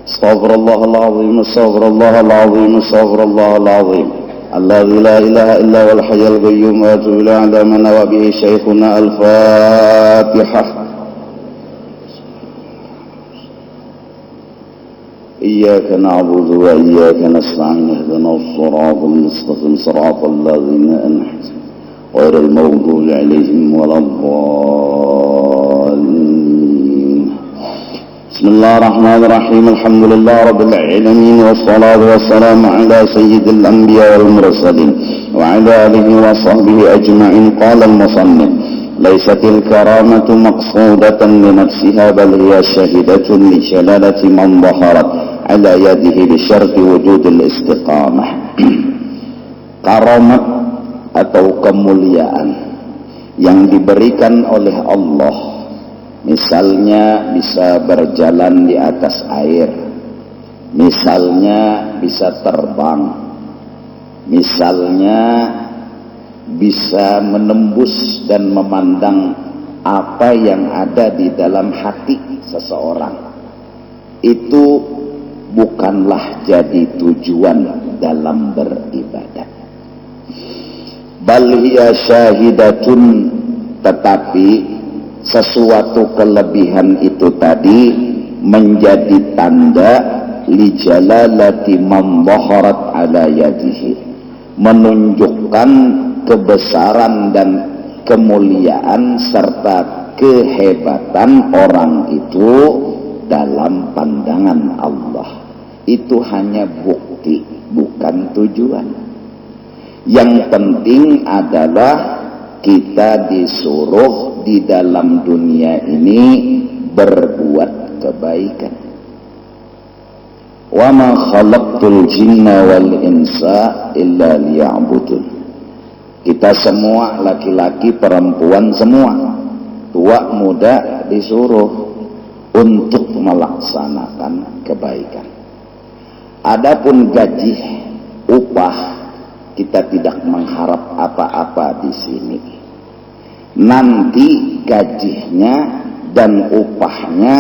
Astaghfirullahal azim, astaghfirullahal azim, astaghfirullahal azim. Alladzi la ilaha illa huwal hayyul qayyum wa atubu ilaihi ala man wa bihi syekhuna al-Fatihah. Iyyaka na'budu wa iyyaka nasta'in ihdinas siratal mustaqim siratal ladzina an'amta ghairil maghdubi 'alaihim waladdallin. Bismillahirrahmanirrahim. Alhamdulillah rabbil alamin wassalatu wassalamu ala sayyidil anbiya wal mursalin wa ala alihi wa sahbihi ajma'in. Qala al-musannif laysatil karamatu maqsudatan li nafsiha bal hiya shahidatun li jalalati man dhaharat ala yadihi bi syarti wujudil istiqamah. Karamat atau kemuliaan yang diberikan oleh Allah, misalnya bisa berjalan di atas air, misalnya bisa terbang, misalnya bisa menembus dan memandang apa yang ada di dalam hati seseorang. Itu bukanlah jadi tujuan dalam beribadah. Bal hiya syahidatun, tetapi sesuatu kelebihan itu tadi menjadi tanda li jalalati man dhaharat ala yadihi, menunjukkan kebesaran dan kemuliaan serta kehebatan orang itu dalam pandangan Allah. Itu hanya bukti, bukan tujuan. Yang penting adalah kita disuruh di dalam dunia ini berbuat kebaikan. Wa ma khalaqtul jinna wal insa illa liya'budun. Kita semua, laki-laki perempuan semua, tua muda, disuruh untuk melaksanakan kebaikan. Adapun gaji, upah, kita tidak mengharap apa-apa di sini. Nanti gajinya dan upahnya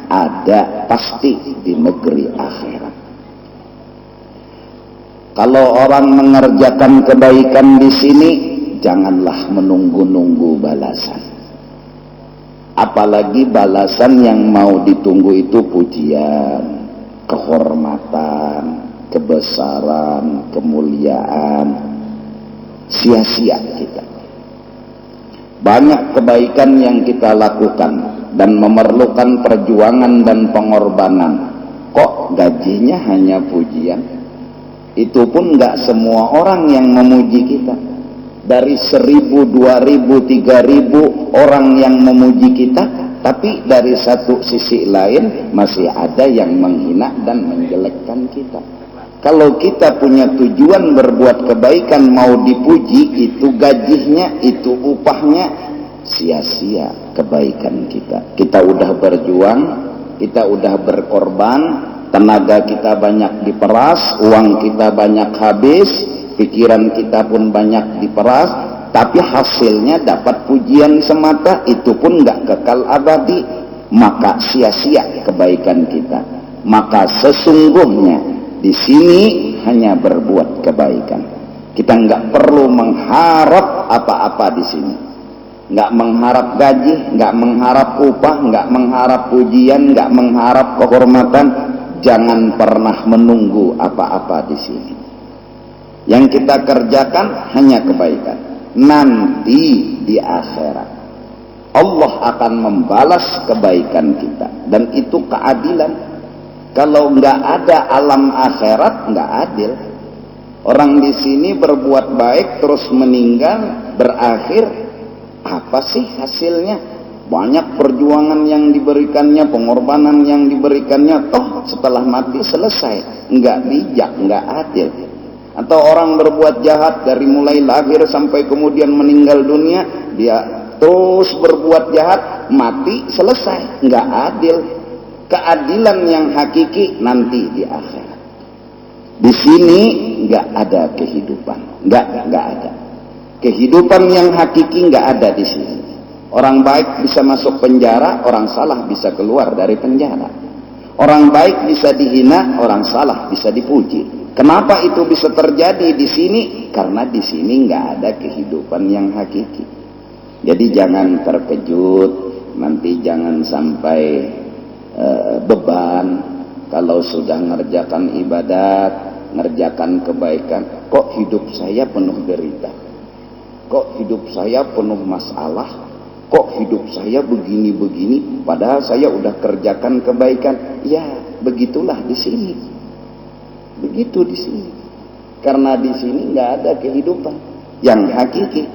ada pasti di negeri akhirat. Kalau orang mengerjakan kebaikan di sini, janganlah menunggu-nunggu balasan. Apalagi balasan yang mau ditunggu itu pujian, kehormatan, kebesaran, kemuliaan. Sia-sia kita. Banyak kebaikan yang kita lakukan dan memerlukan perjuangan dan pengorbanan. Kok gajinya hanya pujian? Itu pun gak semua orang yang memuji kita. Dari 1.000, 2.000, 3.000 orang yang memuji kita, tapi dari satu sisi lain masih ada yang menghina dan menjelekkan kita. Kalau kita punya tujuan berbuat kebaikan mau dipuji, itu gajinya, itu upahnya, sia-sia kebaikan kita. Kita udah berjuang, kita udah berkorban, tenaga kita banyak diperas, uang kita banyak habis, pikiran kita pun banyak diperas, tapi hasilnya dapat pujian semata, itu pun gak kekal abadi, maka sia-sia kebaikan kita. Maka sesungguhnya di sini hanya berbuat kebaikan. Kita nggak perlu mengharap apa-apa di sini. Nggak mengharap gaji, nggak mengharap upah, nggak mengharap pujian, nggak mengharap kehormatan. Jangan pernah menunggu apa-apa di sini. Yang kita kerjakan hanya kebaikan. Nanti di akhirat Allah akan membalas kebaikan kita, dan itu keadilan. Kalau nggak ada alam akhirat, nggak adil. Orang di sini berbuat baik terus meninggal, berakhir apa sih hasilnya? Banyak perjuangan yang diberikannya, pengorbanan yang diberikannya, toh setelah mati selesai. Nggak bijak, nggak adil. Atau orang berbuat jahat dari mulai lahir sampai kemudian meninggal dunia, dia terus berbuat jahat, mati selesai. Nggak adil. Keadilan yang hakiki nanti di akhirat. Di sini nggak ada kehidupan, nggak ada. Kehidupan yang hakiki nggak ada di sini. Orang baik bisa masuk penjara, orang salah bisa keluar dari penjara. Orang baik bisa dihina, orang salah bisa dipuji. Kenapa itu bisa terjadi di sini? Karena di sini nggak ada kehidupan yang hakiki. Jadi jangan terkejut, nanti jangan sampai beban kalau sudah ngerjakan ibadat, ngerjakan kebaikan. Kok hidup saya penuh derita? Kok hidup saya penuh masalah? Kok hidup saya begini-begini? Padahal saya udah kerjakan kebaikan. Ya, begitulah di sini. Begitu di sini. Karena di sini nggak ada kehidupan yang hakiki.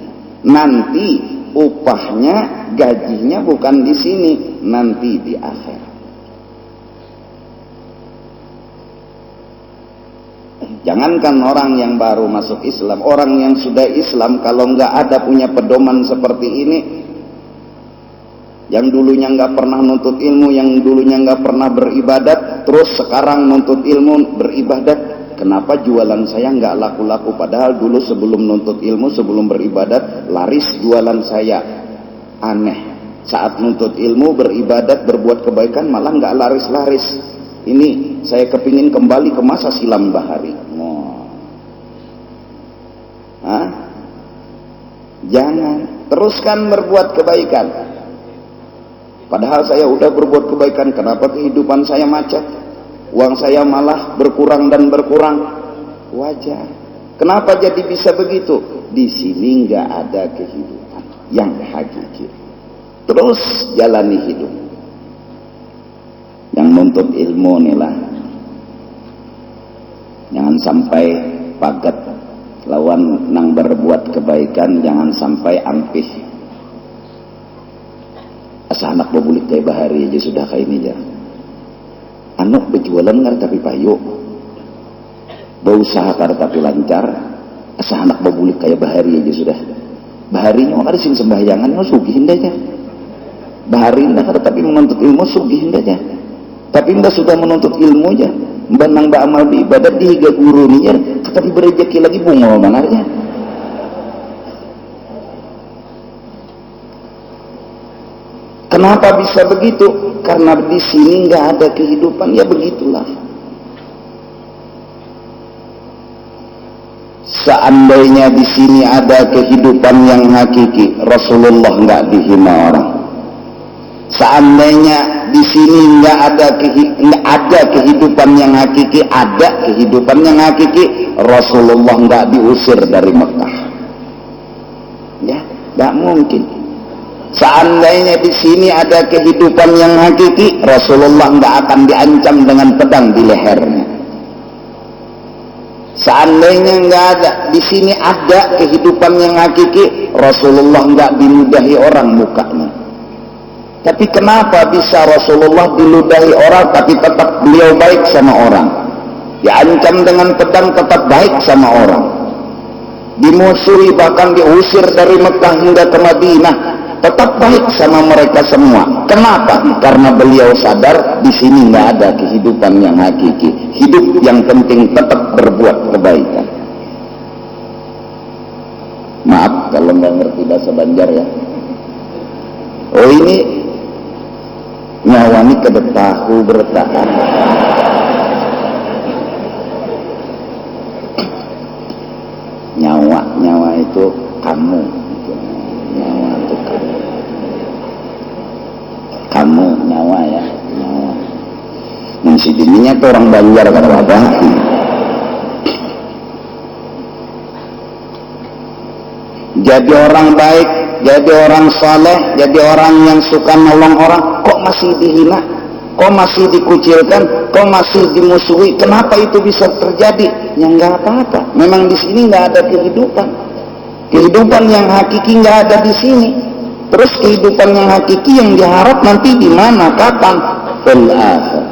Nanti upahnya, gajinya bukan di sini, nanti di akhirat. Jangankan orang yang baru masuk Islam, orang yang sudah Islam kalau nggak ada punya pedoman seperti ini, yang dulunya nggak pernah nuntut ilmu, yang dulunya nggak pernah beribadat, terus sekarang nuntut ilmu beribadat. Kenapa jualan saya nggak laku-laku? Padahal dulu sebelum nuntut ilmu, sebelum beribadat, laris jualan saya. Aneh. Saat nuntut ilmu, beribadat, berbuat kebaikan, malah nggak laris-laris. Ini saya kepingin kembali ke masa silam bahari. Jangan. Teruskan berbuat kebaikan. Padahal saya udah berbuat kebaikan. Kenapa kehidupan saya macet? Uang saya malah berkurang dan berkurang. Wajar. Kenapa jadi bisa begitu? Di sini nggak ada kehidupan yang hakiki. Terus jalani hidup. Yang nuntut ilmu nih lah. Jangan sampai pagat lawan nang berbuat kebaikan, jangan sampai ampih. Asa anak bebulik kayak bahari aja sudah kayak ini aja. Anak berjualan ngar tapi payu, berusaha kar tapi lancar. Asa anak bebulik kayak bahari aja sudah. Baharinya ada sing sembahyangan mau sugihin aja. Bahari ndak tapi menuntut ilmu sugihin aja. Tapi ndak sudah menuntut ilmu aja. Benang ba amal di ibadat dihiga guru nih ya, tapi berejeki lagi bungol manarnya. Kenapa bisa begitu? Karena di sini nggak ada kehidupan, ya begitulah. Seandainya di sini ada kehidupan yang hakiki, Rasulullah nggak dihina orang. Seandainya di sini nggak ada kehidupan yang hakiki, ada kehidupan yang hakiki, Rasulullah nggak diusir dari Mekah. Ya, nggak mungkin. Seandainya di sini ada kehidupan yang hakiki, Rasulullah nggak akan diancam dengan pedang di lehernya. Seandainya nggak ada di sini ada kehidupan yang hakiki, Rasulullah nggak diludahi orang mukanya. Tapi kenapa bisa Rasulullah diludahi orang tapi tetap beliau baik sama orang? Diancam dengan pedang tetap baik sama orang. Dimusuhi bahkan diusir dari Mekah hingga ke Madinah, tetap baik sama mereka semua. Kenapa? Karena beliau sadar di sini nggak ada kehidupan yang hakiki. Hidup yang penting tetap berbuat kebaikan. Maaf kalau nggak ngerti bahasa Banjar ya. Oh ini nyawani kedetahu bertahan. Nyawa itu kamu. Nyawa itu kamu nyawa ya. Nyawa. Mungsi dininya tuh orang Banjar kata apa? Jadi orang baik, jadi orang saleh, jadi orang yang suka nolong orang, kok masih dihina, kok masih dikucilkan, kok masih dimusuhi? Kenapa itu bisa terjadi? Ya nggak apa-apa. Memang di sini nggak ada kehidupan. Kehidupan yang hakiki nggak ada di sini. Terus kehidupan yang hakiki yang diharap nanti di mana? Kapan? Fil akhir.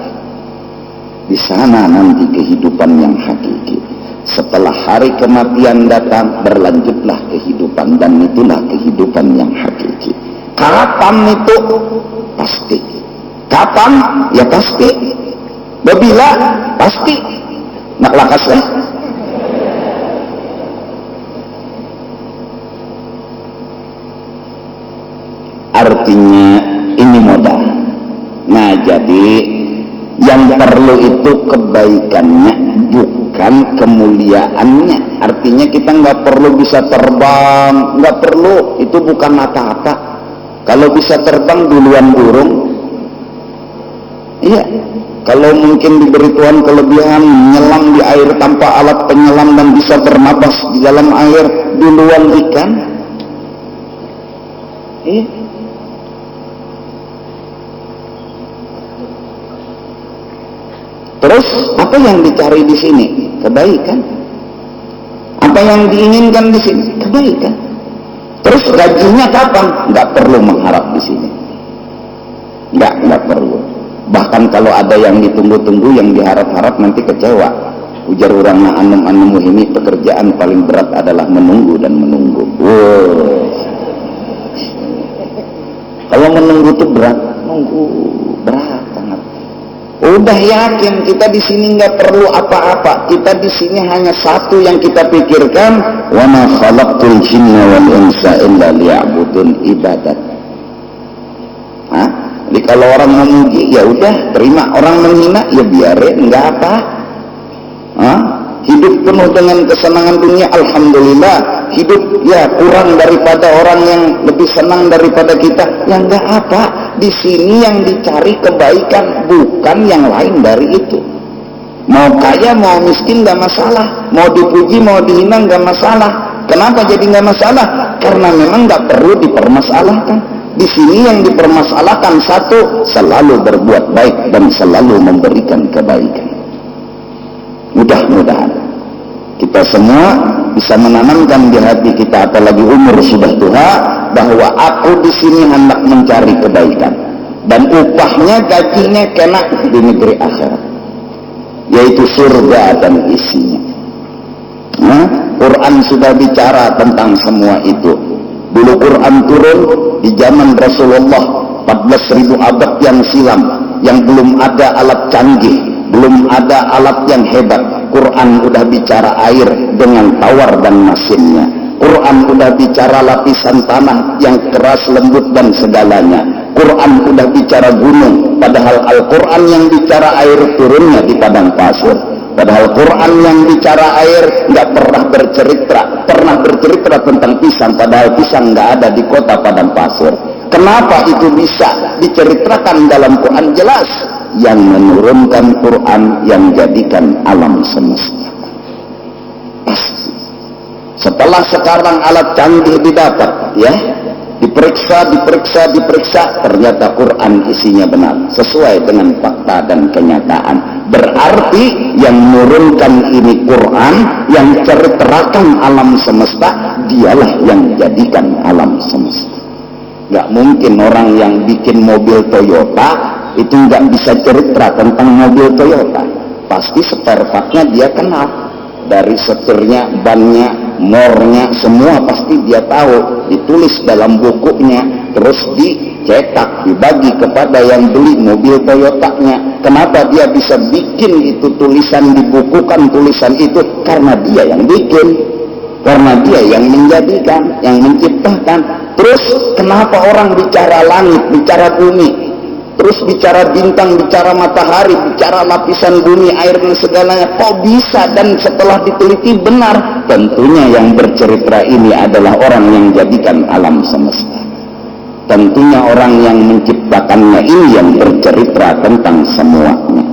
Di sana nanti kehidupan yang hakiki. Setelah hari kematian datang, berlanjutlah kehidupan, dan itulah kehidupan yang hakiki. Kapan itu? Pasti. Kapan? Ya pasti. Bila? Pasti. Nak lakasnya? Artinya ini modal. Nah jadi yang kebaikannya, bukan kemuliaannya. Artinya kita nggak perlu bisa terbang, nggak perlu, itu bukan apa-apa. Kalau bisa terbang duluan burung. Iya, kalau mungkin diberi Tuhan kelebihan menyelam di air tanpa alat penyelam dan bisa bernapas di dalam air duluan ikan. Iya. Terus apa yang dicari di sini? Kebaikan. Apa yang diinginkan di sini? Kebaikan. Terus gajinya kapan? Nggak perlu mengharap di sini. Nggak perlu. Bahkan kalau ada yang ditunggu-tunggu, yang diharap-harap, nanti kecewa. Ujar orang anem-anemu ini, pekerjaan paling berat adalah menunggu dan menunggu. Wow. Kalau menunggu itu berat, nunggu berat sangat. Udah yakin kita di sini nggak perlu apa-apa. Kita di sini hanya satu yang kita pikirkan, wa ma khalaqtul jinna wal insa illa liya'budun, ibadat. Hah? Jadi kalau orang memuji ya udah terima, orang menghina ya biarin, nggak apa. Hah? Hidup penuh dengan kesenangan dunia, alhamdulillah. Hidup ya kurang daripada orang yang lebih senang daripada kita, ya nggak apa. Di sini yang dicari kebaikan, bukan yang lain dari itu. Mau kaya mau miskin nggak masalah, mau dipuji mau dihina nggak masalah. Kenapa jadi nggak masalah? Karena memang nggak perlu dipermasalahkan. Di sini yang dipermasalahkan satu, selalu berbuat baik dan selalu memberikan kebaikan. Mudah-mudahan kita semua bisa menanamkan di hati kita, apalagi umur sudah tua, bahwa aku di sini hendak mencari kebaikan dan upahnya, gajinya kena di negeri akhirat, yaitu surga dan isinya. Quran sudah bicara tentang semua itu. Dulu Quran turun di zaman Rasulullah 14.000 abad yang silam, yang belum ada alat canggih, belum ada alat yang hebat. Quran udah bicara air dengan tawar dan masinnya. Quran udah bicara lapisan tanah yang keras, lembut dan segalanya. Quran udah bicara gunung, padahal Al-Quran yang bicara air turunnya di padang pasir. Padahal Quran yang bicara air nggak pernah bercerita tentang pisang, padahal pisang nggak ada di kota padang pasir. Kenapa itu bisa diceritakan dalam Quran? Jelas, yang menurunkan Quran yang jadikan alam semesta. Pasti. Setelah sekarang alat canggih didapat, ya, diperiksa, ternyata Quran isinya benar, sesuai dengan fakta dan kenyataan. Berarti yang menurunkan ini Quran, yang ceritakan alam semesta, dialah yang jadikan alam semesta. Gak mungkin orang yang bikin mobil Toyota itu nggak bisa cerita tentang mobil Toyota. Pasti spare partnya dia kenal, dari setirnya, bannya, mornya, semua pasti dia tahu. Ditulis dalam bukunya, terus dicetak, dibagi kepada yang beli mobil Toyotanya. Kenapa dia bisa bikin itu tulisan, dibukukan tulisan itu? Karena dia yang bikin, karena dia yang menjadikan, yang menciptakan. Terus kenapa orang bicara langit, bicara bumi, terus bicara bintang, bicara matahari, bicara lapisan bumi, air dan segalanya, kok bisa? Dan setelah diteliti benar, tentunya yang bercerita ini adalah orang yang jadikan alam semesta. Tentunya orang yang menciptakannya ini yang bercerita tentang semuanya.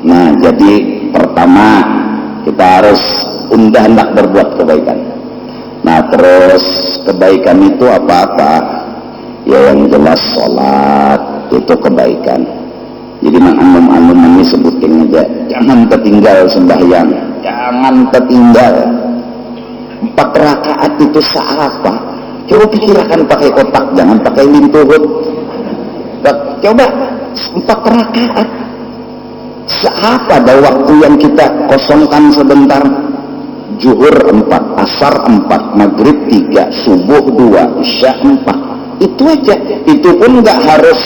Nah, jadi pertama kita harus hendak berbuat kebaikan. Nah, terus kebaikan itu apa-apa? Ya yang jelas sholat itu kebaikan. Jadi anum-anum ini sebutin aja, jangan tertinggal sembahyang, jangan tertinggal. 4 rakaat itu seapa? Coba pikirkan pakai kotak, jangan pakai lintuhut. Coba 4 rakaat seapa ada waktu yang kita kosongkan sebentar? Zuhur 4, asar 4, maghrib 3, subuh 2, isya 4. Itu aja. Itu pun nggak harus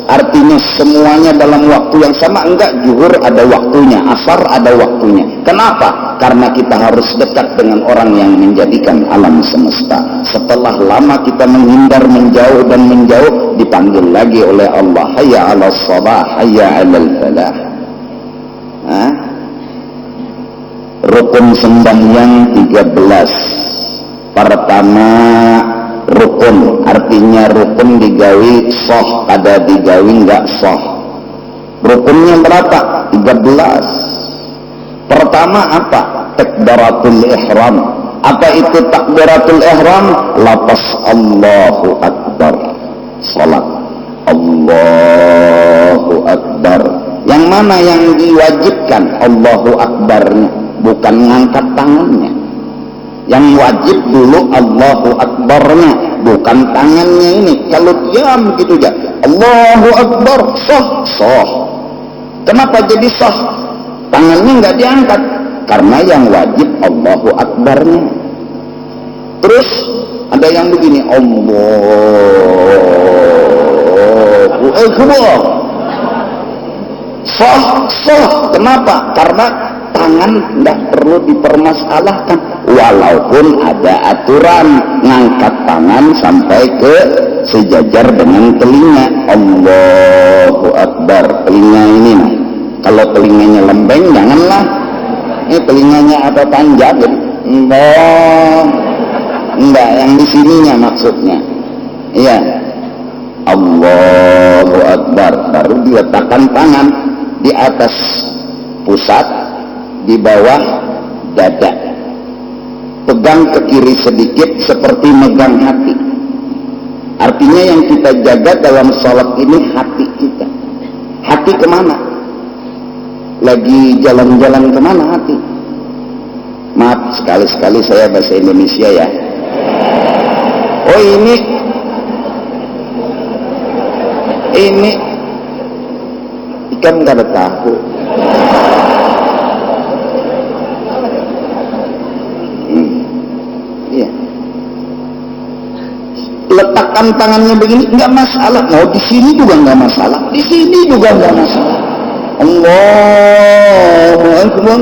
artinya semuanya dalam waktu yang sama? Enggak, zuhur ada waktunya, asar ada waktunya. Kenapa? Karena kita harus dekat dengan orang yang menjadikan alam semesta. Setelah lama kita menghindar, menjauh dan menjauh, dipanggil lagi oleh Allah, hayya 'alas shalah, hayya 'alal falah. Rukun sembahyang 13. Pertama, rukun, artinya rukun digawi sah, ada digawi enggak sah. Rukunnya berapa? 13. Pertama apa? Takbiratul ihram. Apa itu takbiratul ihram? Lafaz Allahu Akbar. Salat Allahu Akbar. Yang mana yang diwajibkan? Allahu Akbarnya, bukan ngangkat tangannya. Yang wajib dulu Allahu Akbarnya, bukan tangannya ini. Kalau diam gitu aja, Allahu Akbar, sah, sah. Kenapa jadi sah? Tangannya nggak diangkat, karena yang wajib Allahu Akbarnya. Terus ada yang begini, Allahu Akbar, sah, sah. Kenapa? Karena tangan nggak perlu dipermasalahkan, walaupun ada aturan ngangkat tangan sampai ke sejajar dengan telinga. Allahu Akbar, telinga ini nah, kalau telinganya lembeng janganlah. Ini telinganya apa panjang? Enggak, yang di sininya maksudnya. Iya. Allahu Akbar, baru diletakkan tangan di atas pusat, di bawah dada. Pegang ke kiri sedikit seperti megang hati. Artinya yang kita jaga dalam sholat ini hati kita. Hati kemana? Lagi jalan-jalan kemana hati? Maaf, sekali-sekali saya bahasa Indonesia ya. Oh ini ikan gak ada tahu. Iya. Letakkan tangannya begini nggak masalah. Mau di sini juga nggak masalah. Di sini juga nggak masalah. Allahu Akbar,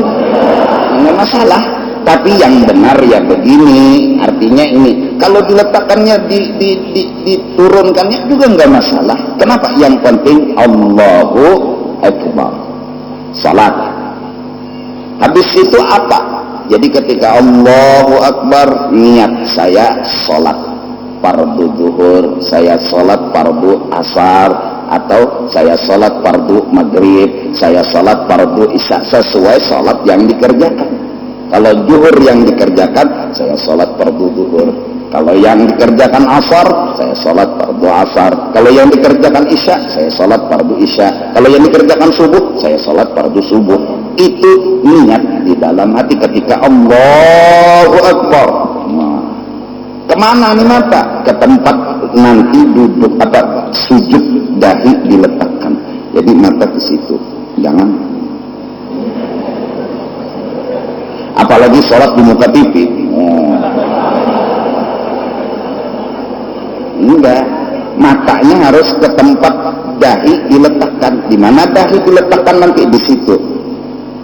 nggak masalah. Tapi yang benar ya begini, artinya ini. Kalau diletakkannya, diturunkannya juga nggak masalah. Kenapa? Yang penting Allahu Akbar, salat. Habis itu apa? Jadi ketika Allahu Akbar, niat saya salat fardu zuhur, saya salat fardu asar, atau saya salat fardu maghrib, saya salat fardu isya, sesuai salat yang dikerjakan. Kalau zuhur yang dikerjakan, saya salat fardu zuhur. Kalau yang dikerjakan asar, saya salat fardu asar. Kalau yang dikerjakan isya, saya salat fardu isya. Kalau yang dikerjakan subuh, saya salat fardu subuh. Itu niat di dalam hati ketika Allahu Akbar. Nah, kemana nih mata? Ke tempat nanti duduk apa sujud, dahi diletakkan. Jadi mata ke situ, jangan. Apalagi sholat di muka TV. Enggak, matanya harus ke tempat dahi diletakkan. Di mana dahi diletakkan nanti di situ.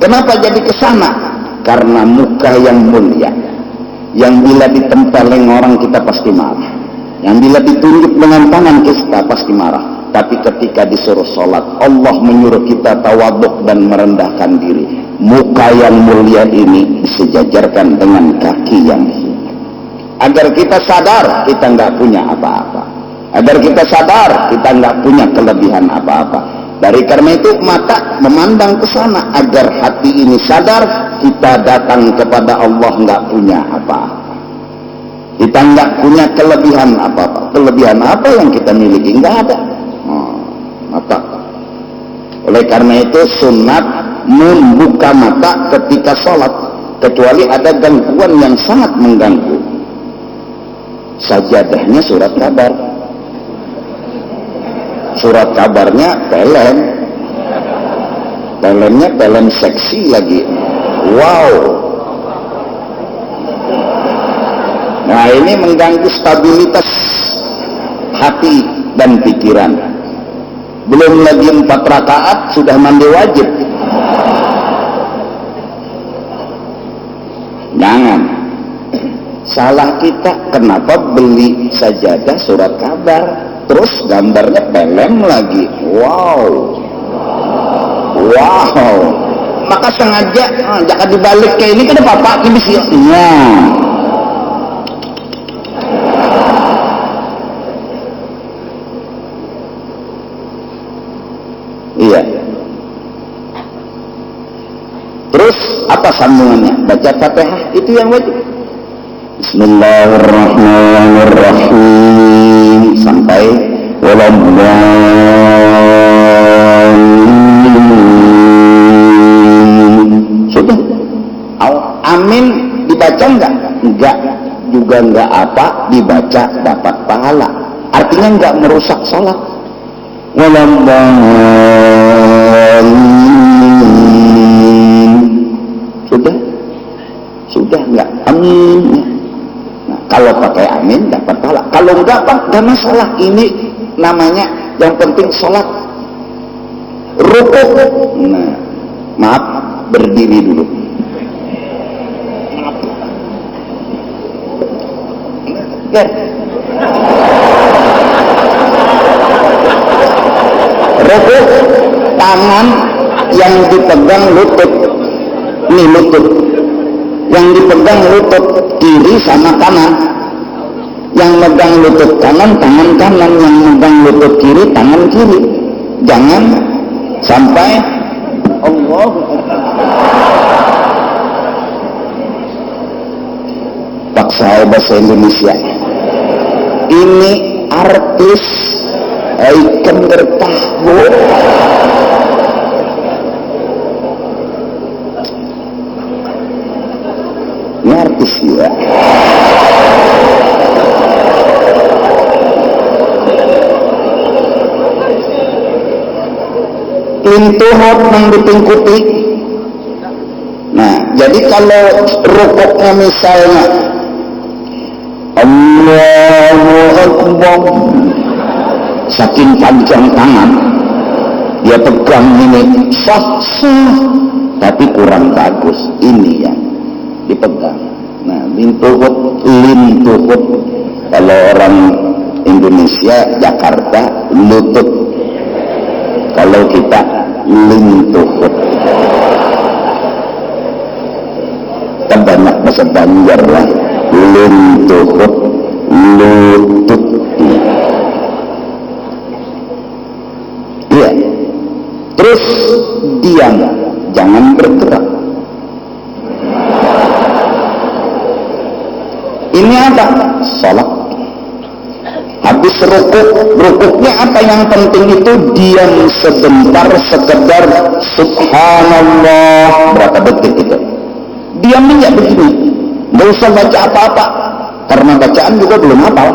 Kenapa jadi ke sana? Karena muka yang mulia, yang bila ditempeleng orang kita pasti marah, yang bila ditunjuk dengan tangan kita pasti marah. Tapi ketika disuruh sholat, Allah menyuruh kita tawaduk dan merendahkan diri. Muka yang mulia ini disejajarkan dengan kaki yang hina, agar kita sadar kita nggak punya apa-apa, agar kita sadar kita nggak punya kelebihan apa-apa. Dari karena itu mata memandang ke sana, agar hati ini sadar kita datang kepada Allah nggak punya apa-apa. Kita nggak punya kelebihan apa-apa. Kelebihan apa yang kita miliki? Nggak ada. Mata. Oleh karena itu sunat membuka mata ketika sholat, kecuali ada gangguan yang sangat mengganggu. Sajadahnya surat kabar, surat kabarnya pelemnya pelem seksi lagi. Wow. Nah ini mengganggu stabilitas hati dan pikiran. belum lagi 4 rakaat sudah mandi wajib. Jangan. Salah kita, kenapa beli sajadah surat kabar terus gambarnya pelem lagi. Wow, maka sengaja jangan dibalik kayak ini, kan bapak ini sih. Iya. Terus apa sambungannya? Baca Fatihah itu yang wajib. Bismillahirrahmanirrahim sampai sudah. Amin dibaca enggak juga enggak apa, dibaca dapat pahala, artinya enggak merusak salat. Sudah enggak amin. Nah, kalau pakai amin dapat pahala, kalau enggak apa enggak masalah. Ini namanya yang penting sholat. Rukuk, nah maaf, berdiri dulu. Rukuk, tangan yang dipegang lutut, nih lutut, yang dipegang lutut kiri sama kanan, yang megang lutut kanan tangan kanan, yang megang lutut kiri tangan kiri. Jangan sampai Allah. Pak saya bahasa Indonesia. Ini artis ikan bertahu. Ini artis ya. Intuhot yang ditingkuti. Nah, jadi kalau rukuknya misalnya Allahu Akbar, saking panjang tangan dia pegang ini sah, tapi kurang bagus ini yang dipegang. Nah, lintuhut kalau orang Indonesia Jakarta lutut, kalau kita lintuhut. Kita banyak bahasa Banjar lah. Lintuhut, lutut. Iya. Terus diam, jangan bergerak. Ini apa? Salat. Habis rukuknya apa yang penting itu diam sebentar, sekedar subhanallah berapa detik itu. Diam aja begini, nggak usah baca apa-apa, karena bacaan juga belum hafal.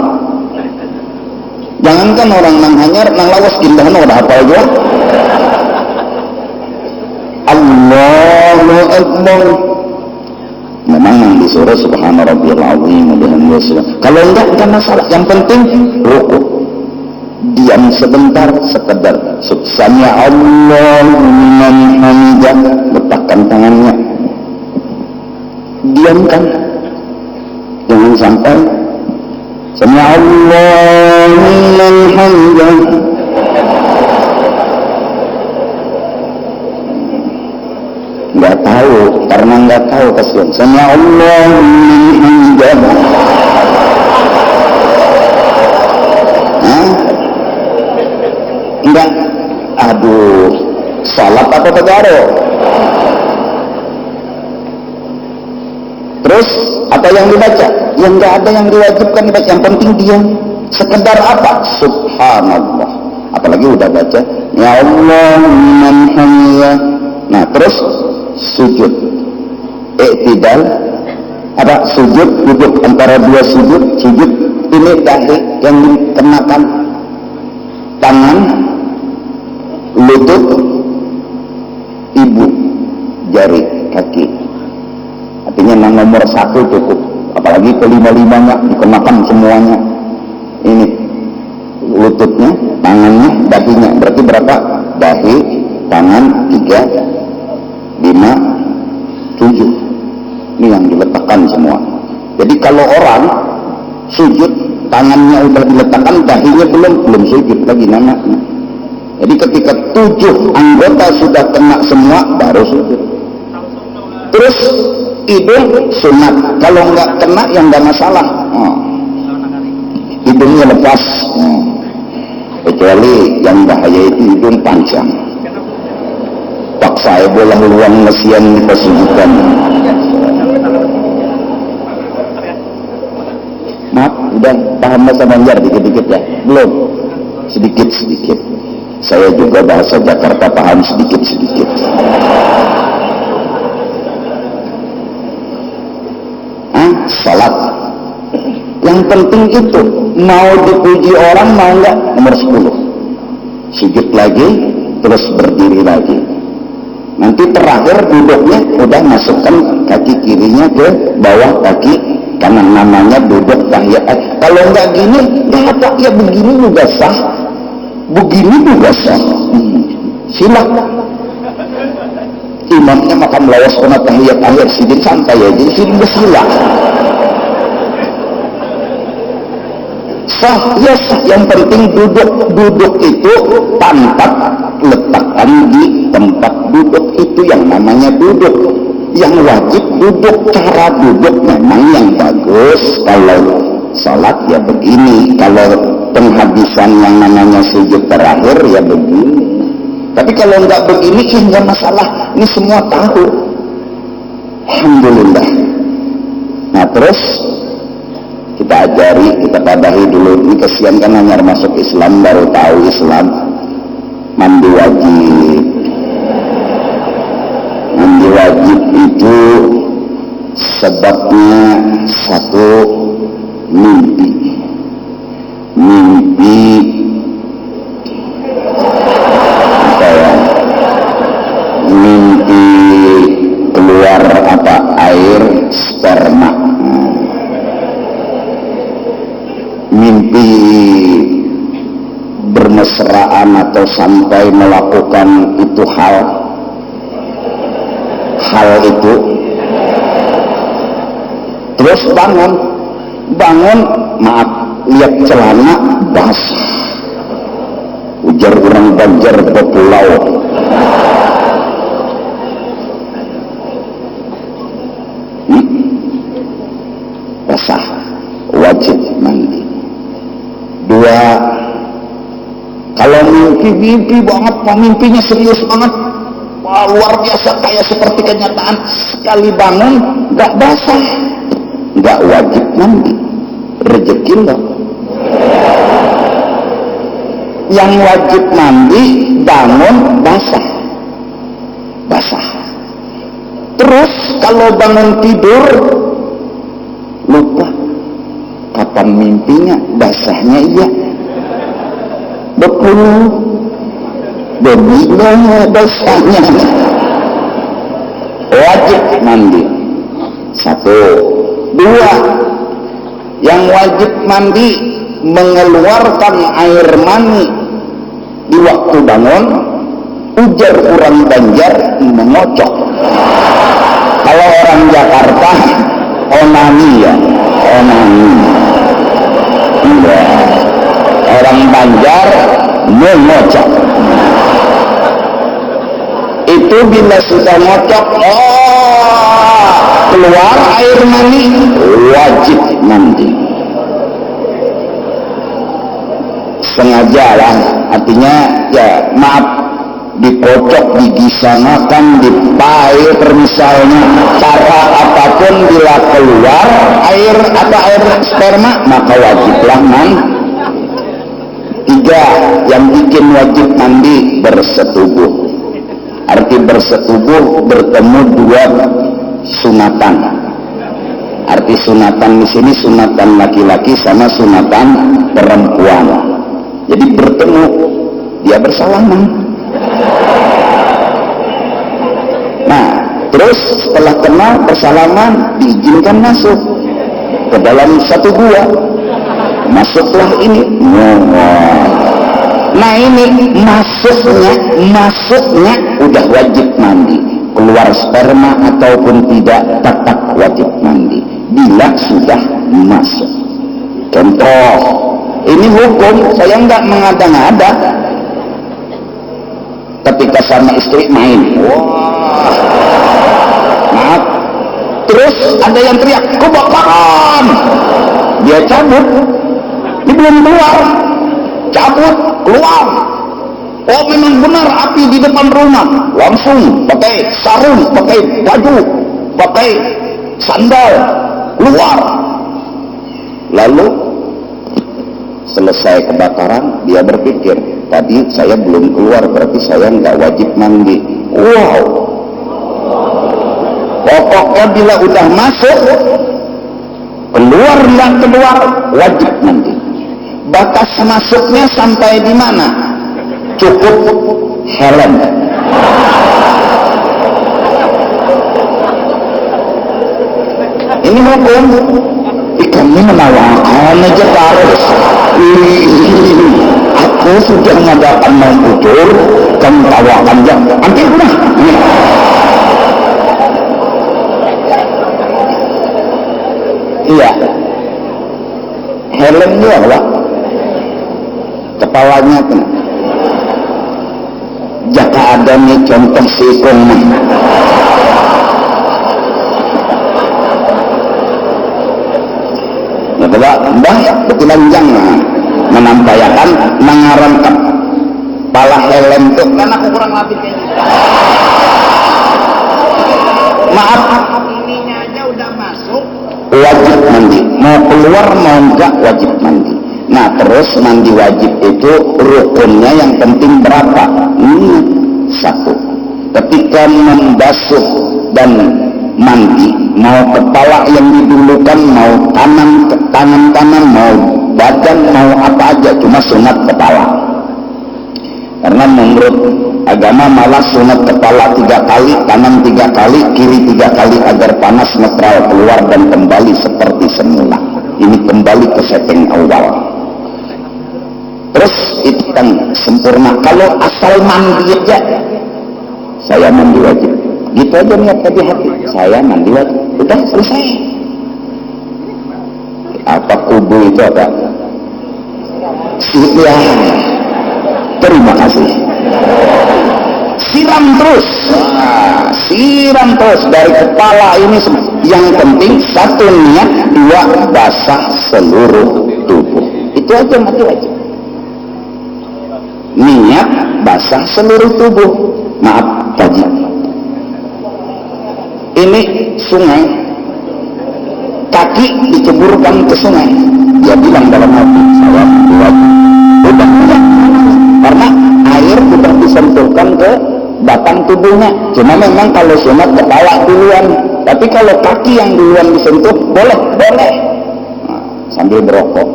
Jangankan orang nang hanyar, nang lawas kindahan udah hafal juga. Allahu Akbar. Memang yang disuruh subhana rabbiyal azim wa bihamdihi. Kalau enggak masalah, yang penting rukuk. Diam sebentar, sekedar sami Allahu liman hamidah, letakkan tangannya. Diamkan. Jangan sampai sami Allahu liman hamidah. Nggak tahu, karena nggak tahu kasihan. Sami Allahu liman hamidah. Enggak, aduh, salat apa tegaro? Terus apa yang dibaca? Yang enggak ada yang diwajibkan dibaca, yang penting diam. Sekedar apa? Subhanallah. Apalagi udah baca ya Allah liman hamidah. Nah, terus sujud. I'tidal apa? Sujud, duduk antara dua sujud. Sujud ini dahi yang dikenakan tangan, lutut, ibu, jari, kaki. Artinya nomor 1 cukup. Apalagi kelima-limanya dikenakan semuanya. Ini lututnya, tangannya, dahinya. Berarti berapa? Dahi, tangan 3, 5, 7. Ini yang diletakkan semua. Jadi kalau orang sujud, tangannya udah diletakkan, dahinya belum sujud lagi namanya. Jadi ketika 7 anggota sudah kena semua, baru sujud. Terus hidung sunat, kalau nggak kena yang nggak masalah. Hidungnya lepas, kecuali yang bahaya itu hidung panjang. Paksa bola luang mesian dipasukan. Maaf, udah paham bahasa Banjar dikit-dikit ya? Belum? Sedikit-sedikit. Saya juga bahasa Jakarta paham sedikit-sedikit. Salat. Yang penting itu, mau dipuji orang mau enggak, nomor 10. Sujud lagi, terus berdiri lagi. Nanti terakhir duduknya udah masukkan kaki kirinya ke bawah kaki kanan, namanya duduk tahiyat. Kalau enggak gini, ya ya begini juga sah. Begini juga sah. Silakan. Imamnya makan lawas kena tahiyat akhir sidin santai aja, sidin bersila. Sah, ya sah. Yang penting duduk itu pantat letakkan di tempat duduk, itu yang namanya duduk. Yang wajib duduk, cara duduk memang yang bagus. Kalau salat ya begini, kalau penghabisan yang namanya sujud terakhir ya begini. Tapi kalau nggak begini, ya nggak masalah. Ini semua tahu. Alhamdulillah. Nah terus kita ajari, kita padahi dulu. Ini kesian kan hanya masuk Islam baru tahu Islam. Mandi wajib. Mandi wajib itu sebabnya satu, mimpi. Mimpi keluar apa, air sperma. Mimpi bermesraan atau sampai melakukan itu hal itu, terus bangun maaf, lihat celana basah, ujar orang Banjar Populau. Basah, wajib mandi. 2, kalau mimpi banget, mimpinya serius banget, wah, luar biasa, kayak seperti kenyataan, sekali bangun gak basah, gak wajib mandi, rezeki loh. Yang wajib mandi bangun basah. Terus kalau bangun tidur lupa kapan mimpinya, basahnya iya. Berbeda basahnya. Wajib mandi. 1. 2, yang wajib mandi mengeluarkan air mani di waktu bangun, ujar orang Banjar mengocok. Kalau orang Jakarta onani ya, onani. Enggak. Orang Banjar mengocok. Itu bila sudah ngocok, keluar air mani, wajib mandi. Sengaja lah, artinya ya maaf, dikocok, digisanakan, dipair misalnya, cara apapun bila keluar air sperma, maka wajiblah mandi. 3, yang bikin wajib mandi bersetubuh. Arti bersetubuh, bertemu 2 sunatan. Arti sunatan di sini sunatan laki-laki sama sunatan perempuan. Jadi bertemu, dia bersalaman. Nah, terus setelah kenal bersalaman, diizinkan masuk ke dalam satu gua. Masuklah ini, Nah ini masuknya udah wajib mandi. Keluar sperma ataupun tidak tetap wajib mandi bila sudah masuk. Contoh, ini hukum, saya nggak mengada-ngada. Ketika sama istri main, wah, maaf, terus ada yang teriak kebakaran, dia cabut, ini belum keluar, cabut keluar. Oh memang benar api di depan rumah, langsung pakai sarung, pakai baju, pakai sandal keluar. Lalu selesai kebakaran, dia berpikir, tadi saya belum keluar, berarti saya nggak wajib mandi. Wow, pokoknya bila udah masuk, keluar nggak keluar, wajib mandi. Batas masuknya sampai di mana? Cukup helm. Ini hukum. Kami menawarkan aja terus. Aku sudah mengadakan mengujur, kamu tawarkan jam. Nanti udah. Iya. Helmnya apa? Kepalanya kena. Jaka ada nih contoh sikong nih. Mbah bertelanjang menampayakan mengarangkan pala helm itu kan aku kurang latih kayaknya. Maaf, ininya aja udah masuk wajib mandi, mau keluar mau enggak wajib mandi. Nah terus mandi wajib itu rukunnya yang penting berapa? Satu, ketika membasuh dan mandi, mau kepala yang didulukan, mau tangan kanan, mau badan, mau apa aja, cuma sunat kepala. Karena menurut agama malah sunat kepala 3 kali, kanan 3 kali, kiri 3 kali agar panas netral keluar dan kembali seperti semula. Ini kembali ke setting awal. Terus itu kan sempurna. Kalau asal mandi aja, saya mandi wajib. Gitu aja niat di hati, saya mandi wajib, udah selesai. Apa kubu itu apa? Ya, terima kasih. Siram terus, siram terus dari kepala ini semua. Yang penting satu niat, 2 basah seluruh tubuh. Itu aja mandi wajib. Niat basah seluruh tubuh. Maaf tadi. Ini sungai, kaki diceburkan ke sungai. Dia bilang dalam hati, saya wajib. Udah, karena air sudah disentuhkan ke batang tubuhnya. Cuma memang kalau sunat kepala duluan, tapi kalau kaki yang duluan disentuh boleh. Nah, sambil berokok.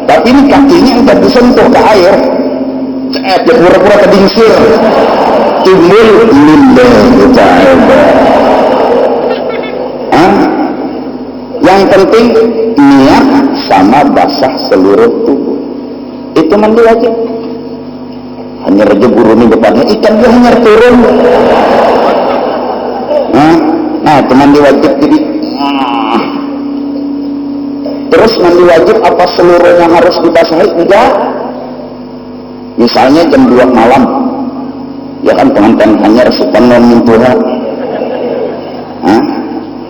Tapi ini kakinya udah disentuh ke air, dia pura-pura kedingsir. Timbul lillahi ta'ala. Yang penting niat sama basah seluruh tubuh. Itu mandi wajib. Hanya raja guru ini depannya ikan dia hanya turun. Nah itu mandi wajib jadi. Terus mandi wajib apa seluruhnya harus dibasahi? Enggak. Misalnya jam 2 malam. Ya kan pengantin hanya resukan non Tuhan.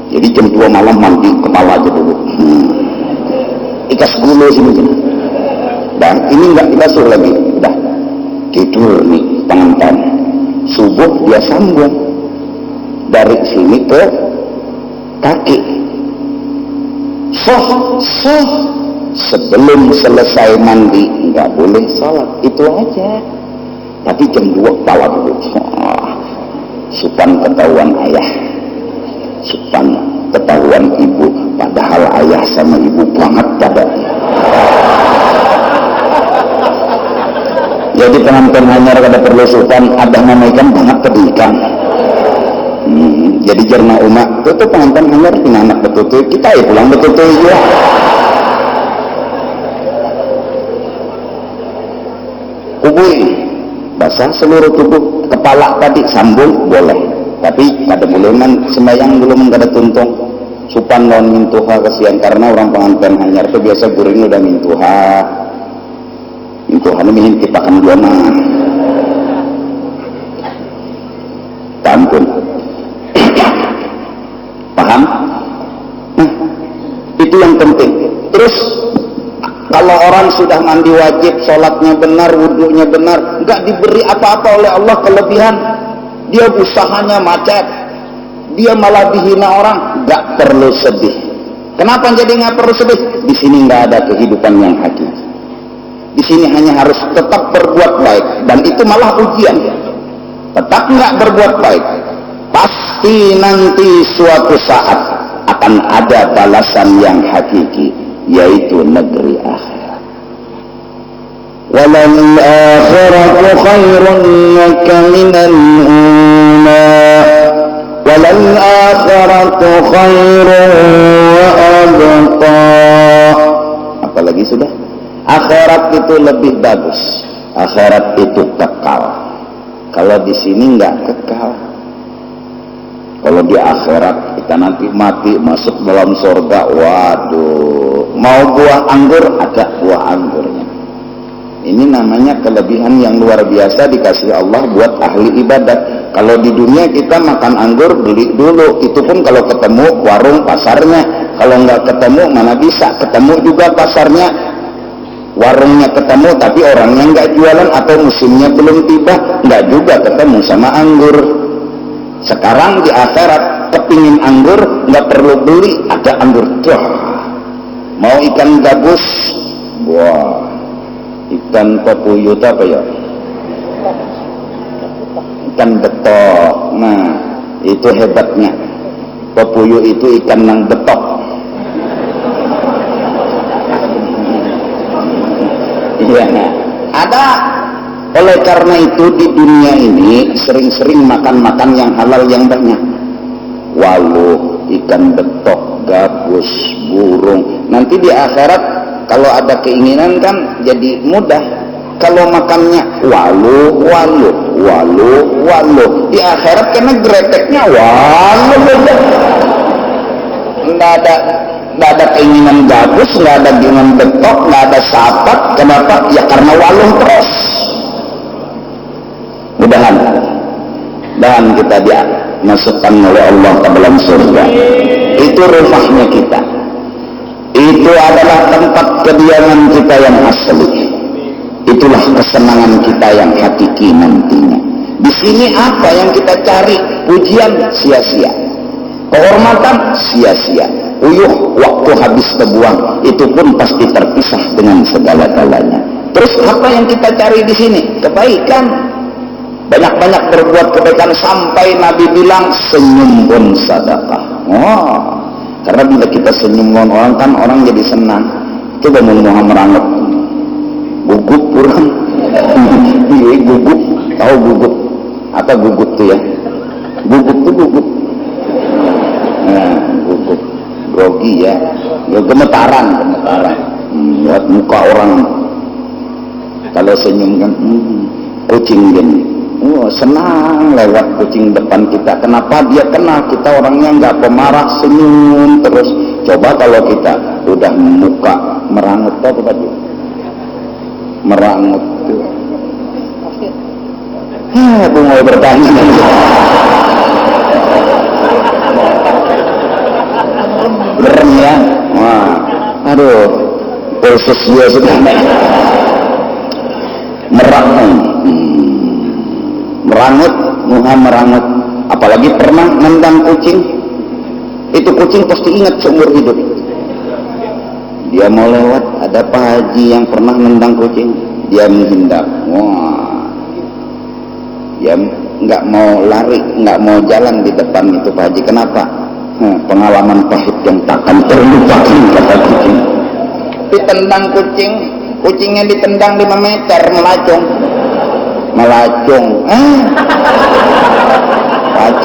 Jadi jam 2 malam mandi kepala aja dulu. Ikas gulu sini. Dan ini enggak dibasuh lagi. Udah tidur nih pengantin. Subuh dia sambung dari sini ke kaki. Sebelum selesai mandi enggak boleh salat. Itu aja. Tapi jam 2 kepala dulu. Supan ketahuan ayah, supan ketahuan ibu. Padahal ayah sama ibu banget pada. Jadi pengantin hanya kada perlu supan, ada nama ikan banget ke ikan. Jadi jerna umat itu pengantin hanya tina anak betul kita ya pulang betul ya. kubui basah seluruh tubuh, kepala tadi sambung boleh, tapi kada boleh man sembahyang belum kada tuntung supan non mintuha kasihan, karena orang pengantin hanyar itu biasa guring udah mintuha mihin kipakan dua mah ampun. Paham? Nah, itu yang penting. Terus kalau orang sudah mandi wajib, sholatnya benar, wudhunya benar, nggak diberi apa-apa oleh Allah kelebihan, dia usahanya macet, dia malah dihina orang, nggak perlu sedih. Kenapa jadi nggak perlu sedih? Di sini nggak ada kehidupan yang hakiki. Di sini hanya harus tetap berbuat baik, dan itu malah ujian. Tetap nggak berbuat baik, pasti nanti suatu saat akan ada balasan yang hakiki, yaitu negeri akhirat. Walal akhiratu khairun laka minal ula, walal akhiratu khairun wa abqa. Apalagi sudah, akhirat itu lebih bagus, akhirat itu kekal. Kalau di sini nggak kekal. Kalau di akhirat kita nanti mati masuk dalam surga, waduh, mau buah anggur ada buah anggurnya. Ini namanya kelebihan yang luar biasa dikasih Allah buat ahli ibadat. Kalau di dunia kita makan anggur beli dulu, itu pun kalau ketemu warung pasarnya. Kalau nggak ketemu mana bisa, ketemu juga pasarnya, warungnya ketemu tapi orangnya nggak jualan atau musimnya belum tiba, nggak juga ketemu sama anggur. Sekarang di akhirat kepingin anggur nggak perlu beli, ada anggur tuh. Mau ikan gabus, wah, ikan papuyut apa ya, ikan betok. Nah itu hebatnya, papuyut itu ikan yang betok. Iya, ada. Oleh karena itu di dunia ini sering-sering makan-makan yang halal yang banyak. Waluh, ikan betok, gabus, burung. Nanti di akhirat kalau ada keinginan kan jadi mudah. Kalau makannya waluh, di akhirat kena greteknya waluh. Nggak ada keinginan gabus, nggak ada keinginan betok, nggak ada sapat. Kenapa? Ya karena waluh terus. Mudahan kita dimasukkan oleh Allah ke dalam surga. Itu rumahnya kita. Itu adalah tempat kediaman kita yang asli. Itulah kesenangan kita yang hakiki nantinya. Di sini apa yang kita cari? Pujian sia-sia, kehormatan sia-sia, uyuh waktu habis terbuang, itu pun pasti terpisah dengan segala-galanya. Terus apa yang kita cari di sini? Kebaikan. Banyak-banyak berbuat kebaikan sampai Nabi bilang senyum pun sedekah. Oh, karena bila kita senyum orang kan orang jadi senang. Coba mau meranget, gugup kurang, gugup, tahu gugup? Apa gugup tuh ya? Gugup tuh gugup. Nah, gugup, grogi ya, gemetaran. Buat muka orang. Kalau senyum kan, kucing gini. Oh, senang lewat kucing depan kita. Kenapa dia kenal kita orangnya nggak pemarah, senyum terus. Coba kalau kita udah muka merangut apa tadi? Merangut tuh. Aku mau bertanya. Gerem ya. Wah, aduh, pulsus dia sudah merangut. Merangut, apalagi pernah nendang kucing, itu kucing pasti ingat seumur hidup. Dia mau lewat, ada Pak Haji yang pernah nendang kucing, dia menghindar. Wah, dia nggak mau lari, nggak mau jalan di depan itu Pak Haji. Kenapa? Pengalaman pahit yang takkan terlupakan, kata kucing. Ditendang kucing, kucingnya ditendang 5 meter, melacung. Melacung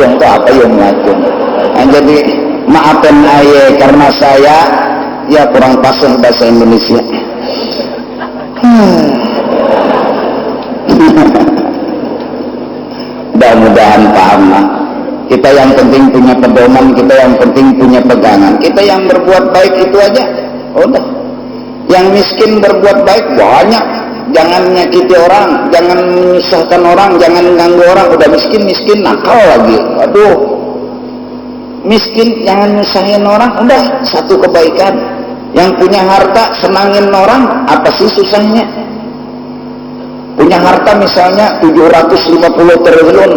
itu apa ya melacung? Nah, jadi maafin aye karena saya ya kurang fasih bahasa Indonesia. mudah-mudahan paham lah. Kita yang penting punya pedoman, kita yang penting punya pegangan, kita yang berbuat baik itu aja udah. Yang miskin berbuat baik banyak, jangan nyakiti orang, jangan menyusahkan orang, jangan ganggu orang. Udah miskin nakal lagi, aduh. Miskin jangan nyusahin orang, udah satu kebaikan. Yang punya harta senangin orang, apa sih susahnya? Punya harta misalnya 750 triliun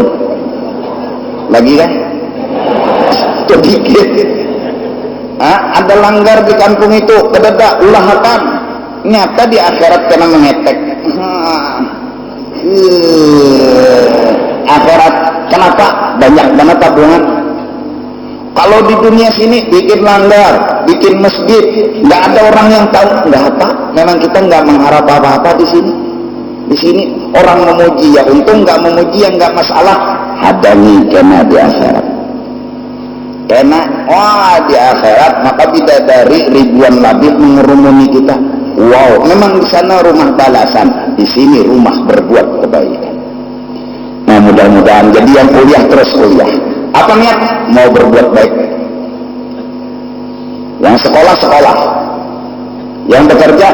lagi kan? Sedikit. Ada langgar di kampung itu, kededak ulahatan, nyata di akhirat kena mengetek. Akhirat kenapa? Banyak banget tabungan. Kalau di dunia sini bikin langgar, bikin masjid, nggak ada orang yang tahu, nggak apa. Memang kita nggak mengharap apa-apa di sini. Di sini orang memuji ya untung, nggak memuji ya nggak masalah. Hadani kena di akhirat. Kena, wah di akhirat maka bidadari ribuan labib mengerumuni kita. Wow, memang di sana rumah balasan, di sini rumah berbuat kebaikan. Nah mudah-mudahan jadi yang kuliah terus kuliah. Apa niat? Mau berbuat baik. Yang sekolah, yang bekerja,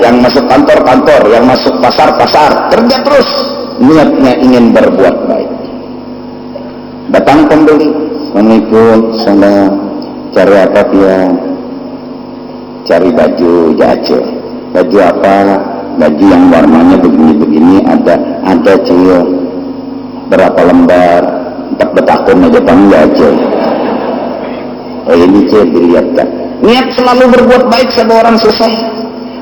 yang masuk kantor, yang masuk pasar, kerja terus. Niatnya ingin berbuat baik. Datang pembeli, Assalamualaikum, salam. Cari apa dia? Cari baju, jajah. Baju apa? Baju yang warnanya begini-begini ada cium. Berapa lembar? 4 tahun aja panggil aja. Ini saya dilihatkan. Niat selalu berbuat baik sama orang selesai.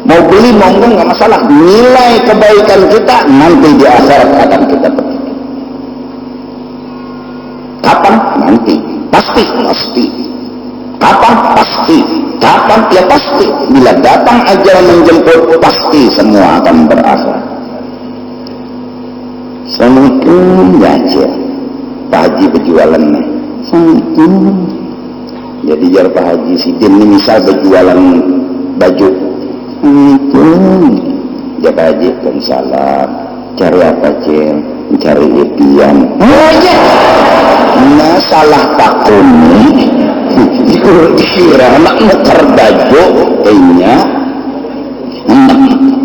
Mau beli mau enggak nggak masalah. Nilai kebaikan kita nanti di akhirat akan kita petik. Kapan? Nanti. Pasti. Kapan? Pasti. Kapan? Ya pasti. Bila datang ajal menjemput, pasti semua akan berakhir. Assalamualaikum ya aja. Pak Haji berjualannya. Assalamualaikum. Jadi jar Pak Haji Sidin ini misal berjualan baju. Assalamualaikum. Ya Pak Haji, Waalaikumsalam. Cari apa Cil? Cari ipian. Oh ya. Nah salah takun nih. Dikira anak nuker baju, enya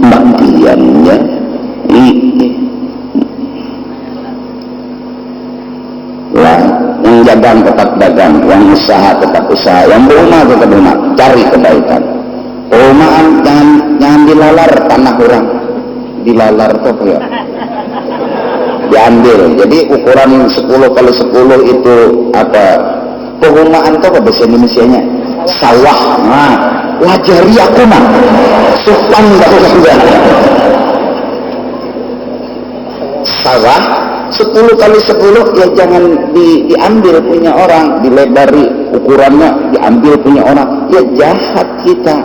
mbak piannya. Yang dagang tetap dagang, yang usaha tetap usaha, yang berumah tetap rumah. Cari kebaikan. Perumahan jangan dilalar tanah orang. Dilalar tuh ya. Diambil. Jadi ukuran 10x10 itu apa? Perumahan tuh apa bahasa Indonesianya? Sawah. Nah, wajari aku mah. Supan bahasa sawah 10x10 ya jangan diambil punya orang, dilebari ukurannya, diambil punya orang, ya jahat kita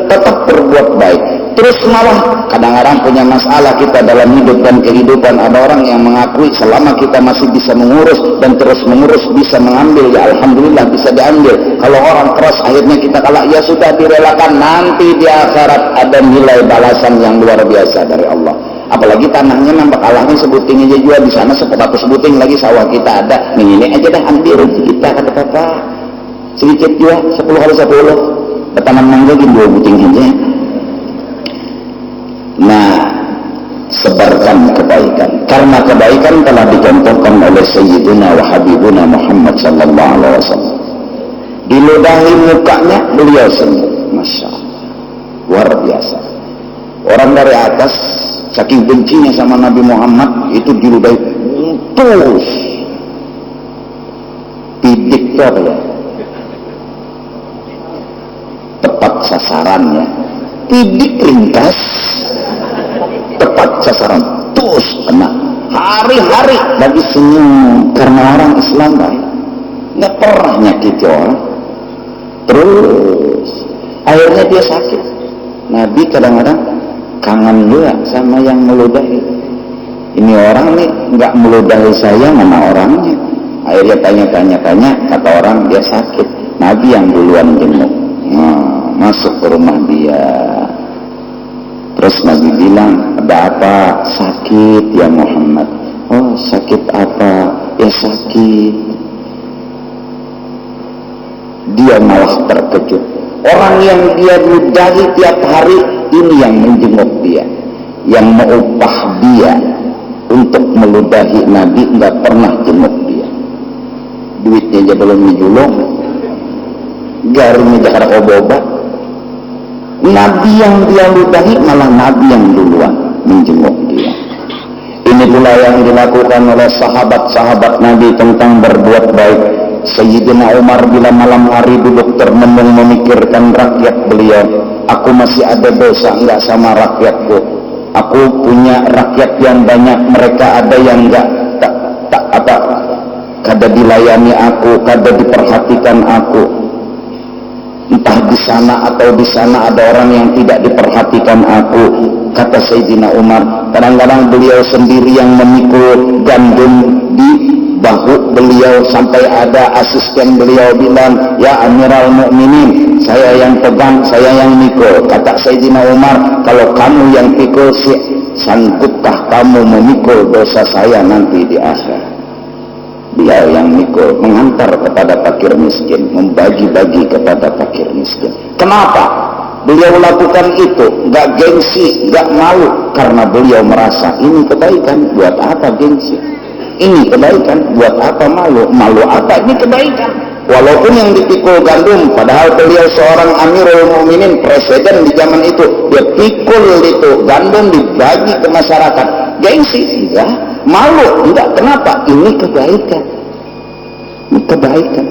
tetap berbuat baik. Terus malah kadang-kadang punya masalah kita dalam hidup dan kehidupan, ada orang yang mengakui selama kita masih bisa mengurus dan terus mengurus bisa mengambil, ya alhamdulillah bisa diambil. Kalau orang keras akhirnya kita kalah, ya sudah direlakan, nanti di akhirat ada nilai balasan yang luar biasa dari Allah. Apalagi tanahnya nambah kalahnya sebuting aja jual di sana 100 buting lagi sawah kita ada. Ini aja dah ambil kita kata kakak. Sedikit juga 10x10. Tanam mangga di 2 buting aja. Nah, sebarkan kebaikan. Karena kebaikan telah dicontohkan oleh Sayyidina wa Habibuna Muhammad sallallahu alaihi wasallam. Diludahi mukanya beliau senyum. Masya Allah. Luar biasa. Orang dari atas saking bencinya sama Nabi Muhammad itu diludahi terus. Pidik itu apa ya? Tepat sasarannya. Pidik ringkas. Tepat sasaran. Terus kena. Hari-hari lagi senyum. Karena orang Islam baik. Nggak pernah nyakiti orang. Terus. Akhirnya dia sakit. Nabi kadang-kadang kangen juga sama yang meludahi. Ini orang nih nggak meludahi saya, mana orangnya? Akhirnya tanya, kata orang dia sakit. Nabi yang duluan jenguk. Nah, masuk ke rumah dia. Terus Nabi bilang, ada apa? Sakit ya Muhammad. Oh sakit apa? Ya sakit. Dia malah terkejut. Orang yang dia ludahi tiap hari, ini yang menjenguk dia, yang mengupah dia untuk meludahi Nabi, nggak pernah jenguk dia. Duitnya aja belum dijulung, garunya jakar obat. Nabi yang dia ludahi, malah Nabi yang duluan menjenguk dia. Ini pula yang dilakukan oleh sahabat-sahabat Nabi tentang berbuat baik. Sayyidina Umar bila malam hari duduk termenung memikirkan rakyat beliau. Aku masih ada dosa enggak sama rakyatku? Aku punya rakyat yang banyak, mereka ada yang enggak kada dilayani aku, kada diperhatikan aku. Entah di sana atau di sana ada orang yang tidak diperhatikan aku. Kata Sayyidina Umar, kadang-kadang beliau sendiri yang memikul gandum di bahu beliau, sampai ada asisten beliau bilang, ya Amirul Mukminin, saya yang pegang, saya yang mikul. Kata Sayyidina Umar, kalau kamu yang pikul, sanggupkah kamu memikul dosa saya nanti di akhir? Dia yang mikul, mengantar kepada fakir miskin, membagi-bagi kepada fakir miskin. Kenapa beliau lakukan itu? Gak gengsi, gak malu, karena beliau merasa ini kebaikan. Buat apa gengsi? Ini kebaikan. Buat apa malu? Malu apa? Ini kebaikan. Walaupun yang dipikul gandum, padahal beliau seorang Amirul Mukminin, presiden di zaman itu, dia pikul itu gandum dibagi ke masyarakat. Gengsi? Enggak. Malu? Enggak. Kenapa? Ini kebaikan. Ini kebaikan.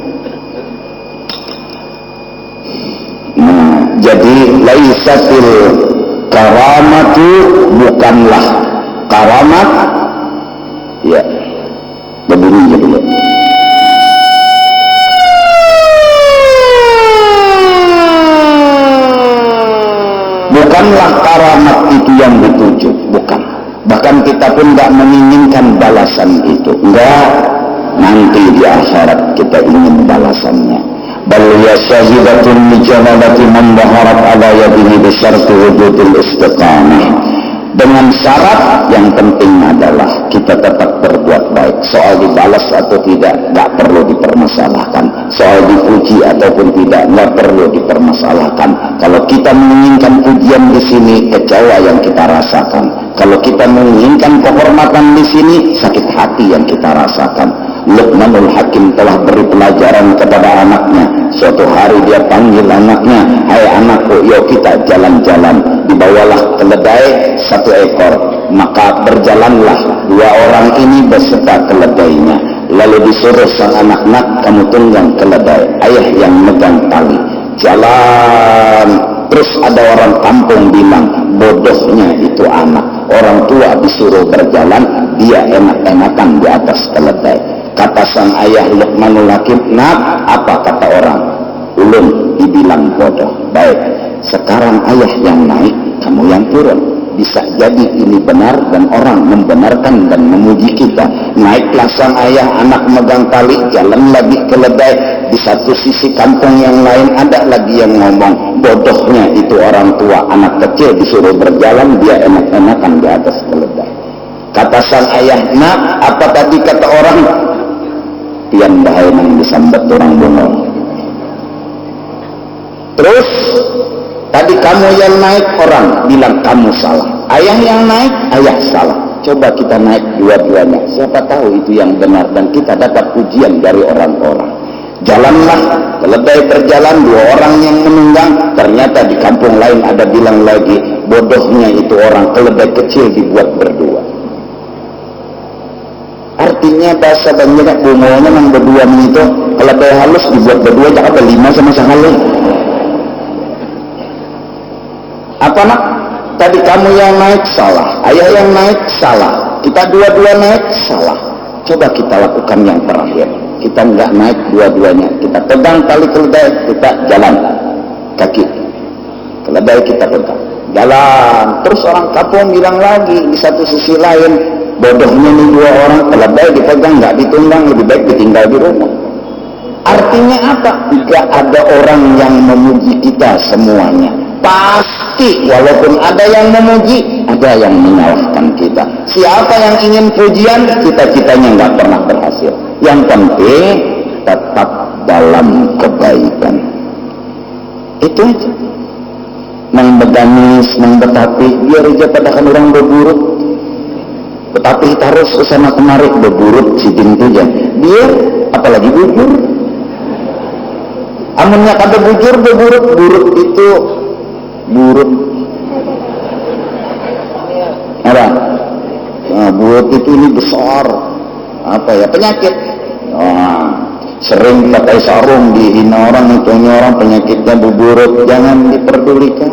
Nah, jadi laisatil karamatu, bukanlah karamat, ya begini dulu. Bukanlah karamat itu yang dituju, bukan. Bahkan kita pun nggak menginginkan balasan itu, enggak. Nanti di akhirat kita ingin balasannya. Bal yasahibatun mijanabati man baharat ala yadihi bisyarti wujudil istiqamah. Dengan syarat yang penting adalah kita tetap berbuat baik. Soal dibalas atau tidak, nggak perlu dipermasalahkan. Soal dipuji ataupun tidak, nggak perlu dipermasalahkan. Kalau kita menginginkan pujian di sini, kecewa yang kita rasakan. Kalau kita menginginkan kehormatan di sini, sakit hati yang kita rasakan. Luqmanul Hakim telah beri pelajaran kepada anaknya. Suatu hari dia panggil anaknya, hai anakku, yuk kita jalan-jalan. Dibawalah keledai 1 ekor, maka berjalanlah 2 orang ini beserta keledainya. Lalu disuruh sang anak-anak, kamu tunggang keledai, ayah yang megang tali. Jalan, terus ada orang kampung bilang, bodohnya itu anak. Orang tua disuruh berjalan, dia enak-enakan di atas keledai. Kata sang ayah Luqmanul Hakim, nak, apa kata orang? Ulun dibilang bodoh. Baik, sekarang ayah yang naik, kamu yang turun. Bisa jadi ini benar dan orang membenarkan dan memuji kita. Naiklah sang ayah, anak megang tali, jalan lagi keledai. Di satu sisi kampung yang lain ada lagi yang ngomong, bodohnya itu orang tua, anak kecil disuruh berjalan, dia enak-enakan di atas keledai. Kata sang ayah, nak, apa tadi kata orang? Tian bahaya yang disambat orang bongol. Terus tadi kamu yang naik, orang bilang kamu salah. Ayah yang naik, ayah salah. Coba kita naik dua-duanya, siapa tahu itu yang benar dan kita dapat pujian dari orang-orang. Jalanlah keledai berjalan, 2 orang yang menunggang. Ternyata di kampung lain ada bilang lagi, bodohnya itu orang, keledai kecil dibuat berdua. Artinya bahasa banyak bungolnya nang berdua itu, keledai halus dibuat berdua, jangan ada 5 sama sekali. Apa nak? Tadi kamu yang naik salah, ayah yang naik salah, kita dua-dua naik salah. Coba kita lakukan yang terakhir. Kita nggak naik dua-duanya, kita pegang tali keledai, kita jalan kaki. Keledai kita pegang, jalan. Terus orang kampung bilang lagi di satu sisi lain, bodohnya nih 2 orang, keledai dipegang nggak ditunggang, lebih baik ditinggal di rumah. Artinya apa? Jika ada orang yang memuji kita semuanya, pasti walaupun ada yang memuji, ada yang menyalahkan kita. Siapa yang ingin pujian, cita-citanya nggak pernah berhasil. Yang penting tetap dalam kebaikan. Itu aja. Nang beganis, nang betapi, biar aja padakan orang berburuk. Tetapi harus kesana kemari berburuk sidin puja. Biar apalagi bujur. Amunnya kada bujur berburuk, buruk itu buruk. Apa? Nah, buruk itu ini besar. Apa ya? Penyakit. Sering pakai sarung dihina orang, itunya orang penyakitnya berburuk, jangan diperdulikan.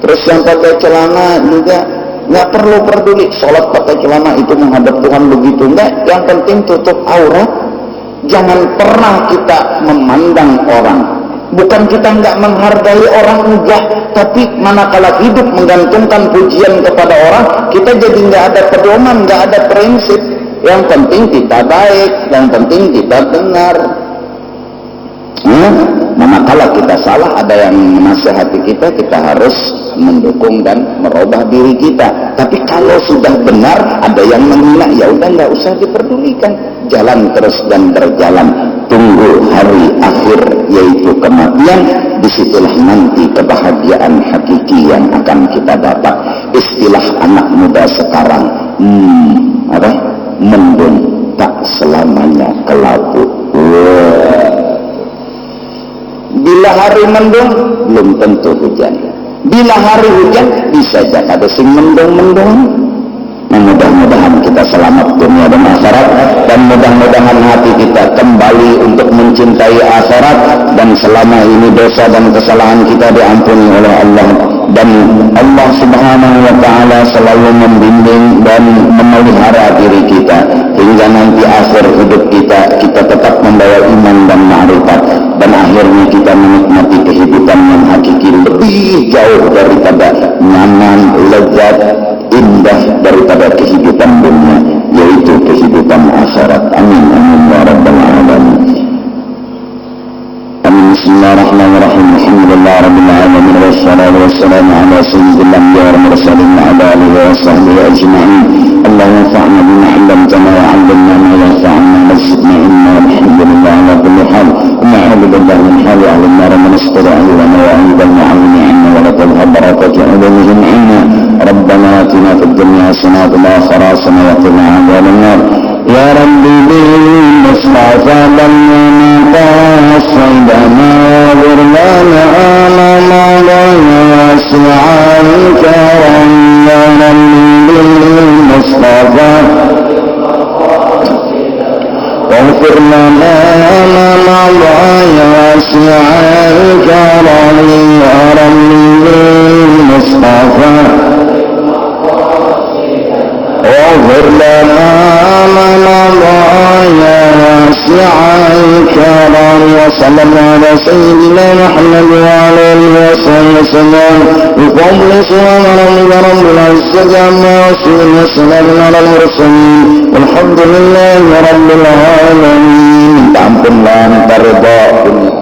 Terus yang pakai celana juga nggak perlu peduli. Sholat pakai celana itu menghadap Tuhan begitu enggak? Yang penting tutup aurat. Jangan pernah kita memandang orang. Bukan kita nggak menghargai orang, enggak. Tapi manakala hidup menggantungkan pujian kepada orang, kita jadi nggak ada pedoman, nggak ada prinsip. Yang penting kita baik, yang penting kita benar. Manakala kita salah, ada yang menasihati kita, kita harus mendukung dan merubah diri kita. Tapi kalau sudah benar, ada yang menghina, ya udah nggak usah diperdulikan. Jalan terus dan berjalan. Tunggu hari akhir, yaitu kematian. Disitulah nanti kebahagiaan hakiki yang akan kita dapat. Istilah anak muda sekarang, mendung tak selamanya kelabu. Bila hari mendung, belum tentu hujan. Bila hari hujan, bisa jadi ada sing mendung-mendung. Mudah-mudahan kita selamat dunia dan akhirat, dan mudah-mudahan hati kita kembali untuk mencintai akhirat, dan selama ini dosa dan kesalahan kita diampuni oleh Allah, dan Allah Subhanahu wa taala selalu membimbing dan memelihara diri kita hingga nanti akhir hidup kita tetap membawa iman dan ma'rifat, dan akhirnya kita menikmati kehidupan yang hakiki lebih jauh daripada nyaman, lezat, indah daripada kehidupan dunia, yaitu kehidupan akhirat. Amin amin ya rabbal alamin. Amin. Bismillahirrahmanirrahim. Alhamdulillah rabbil alamin, wassalatu wassalamu ala sayyidil anbiya'i wal mursalin wa ala alihi wa sahbihi ajma'in. Allahumma fa'alna bima 'allamtana wa 'allimna ma yanfa'una warzuqna ilma, walhamdulillah ala kulli hal. Na'udzu billahi min hali ahli an-nar wa nasta'iinu wa na'udzu billahi 'anna wa la tadhhab barakatu 'ulumihim 'anna. Rabbana atina fid dunya hasanatan wa fil akhirati hasanatan wa qina adzaban nar. Ya Rabbi bil mustafa balna sayyidana wa birlana alama wasi'an karam. Ya Rabbi bil mustafa واغفر لنا ما مضى واسع الكرم. يا رب المصطفى واغفر لنا ما مضى واسع الكرم. وصلى الله على سيدنا محمد وعلى اله وصحبه وسلم بفضل سبحان رب العزة عما يصفون وسلام على المرسلين والحمد لله رب العالمين. Ampun lan tarda dunia.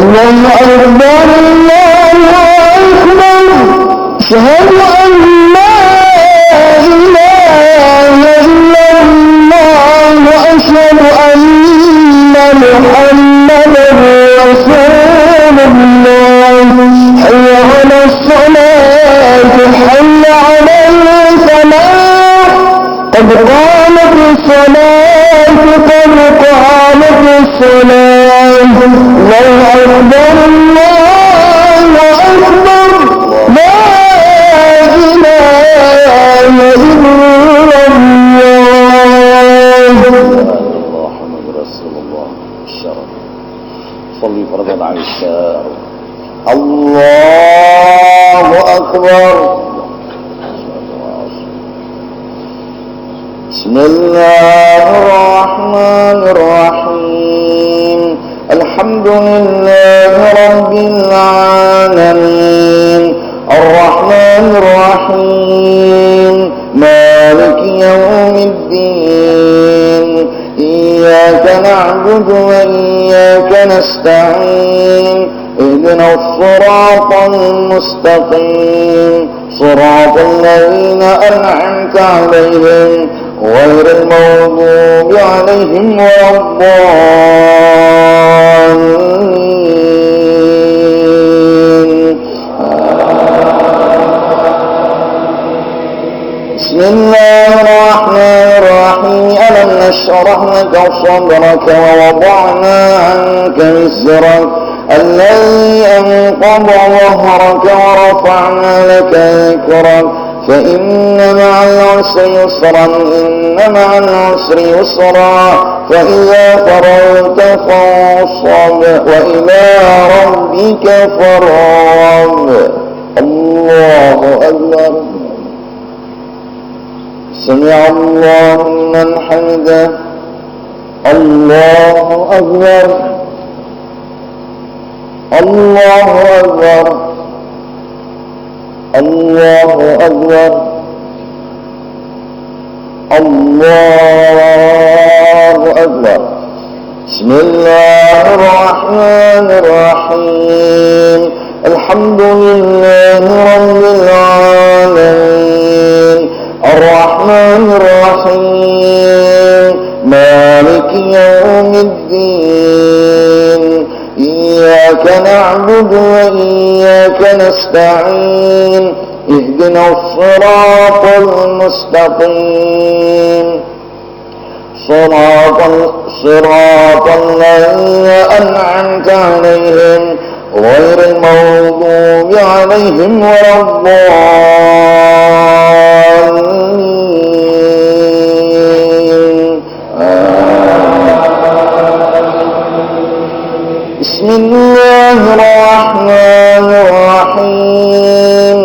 الله أكبر الله أكبر أشهد أن لا إله إلا الله وأشهد أن محمدا رسول الله. حي على الصلاة حي على الفلاح قد قامت الصلاة قد قامت العشاء. الله أكبر. بسم الله الرحمن الرحيم. الحمد لله رب العالمين الرحمن الرحيم مالك يوم الدين إياك نعبد وإياك نستعين اهدنا الصراط المستقيم صراط الذين أنعمت عليهم غير المغضوب عليهم ولا الضالين. بسم الله الرحمن الرحيم. ألم نشرح لك صدرك ووضعنا عنك وزرك الذي أنقض ظهرك ورفعنا لك ذكرك فإن مع العسر يسرا إن مع العسر يسرا فإذا فرغت فانصب وإلى ربك فارغب. الله أكبر. سمع الله لمن حمده. الله أكبر. الله أكبر. الله أكبر. الله أكبر. بسم الله الرحمن الرحيم. الحمد لله رب العالمين الرحمن الرحيم مالك يوم الدين إياك نعبد وإياك نستعين اهدنا الصراط المستقيم صراط الذين أنعمت عليهم غير المغضوب عليهم ولا الضالين. بسم الله الرحمن الرحيم.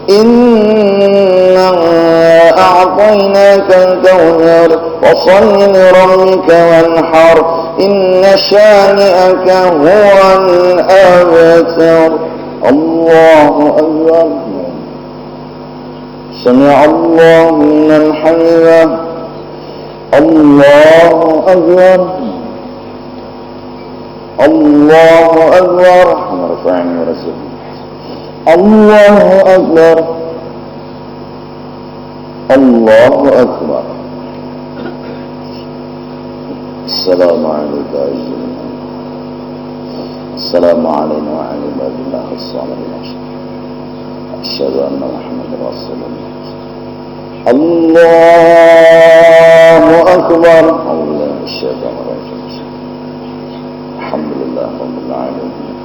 إنا أعطيناك الكوثر فصل لربك وانحر إن شانئك هو الأبتر. الله أكبر. سمع الله لمن حمده. الله أكبر. الله أكبر. رفعني ورسول. الله أكبر. الله أكبر. السلام عليكم. السلام علينا وعلى عباد الله الصالحين. أشهد أن محمدا رسول الله. الله أكبر. الله الشيطان الرجيم. الحمد لله رب العالمين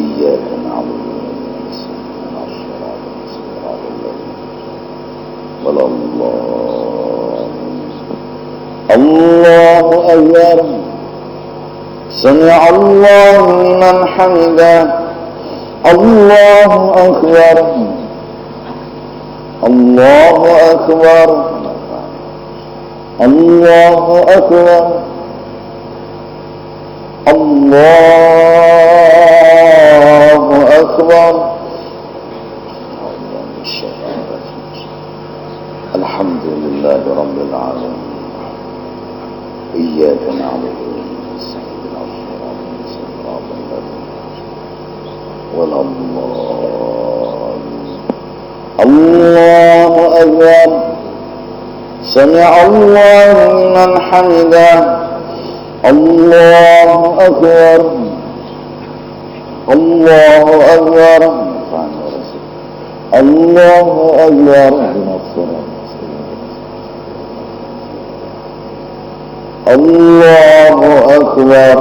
إياك نعبد وإياك نستعين الصراط المستقيم ولا الله أكبر. سمع الله لمن حمده. الله أكبر. الله أكبر. الله أكبر. الله أكبر. الحمد لله رب العالمين إياك نعبد ونستعين صراط الذين ولا الضالين. الله أكبر. سمع الله لمن حمده. الله أكبر. الله أكبر. الله أكبر. الله أكبر.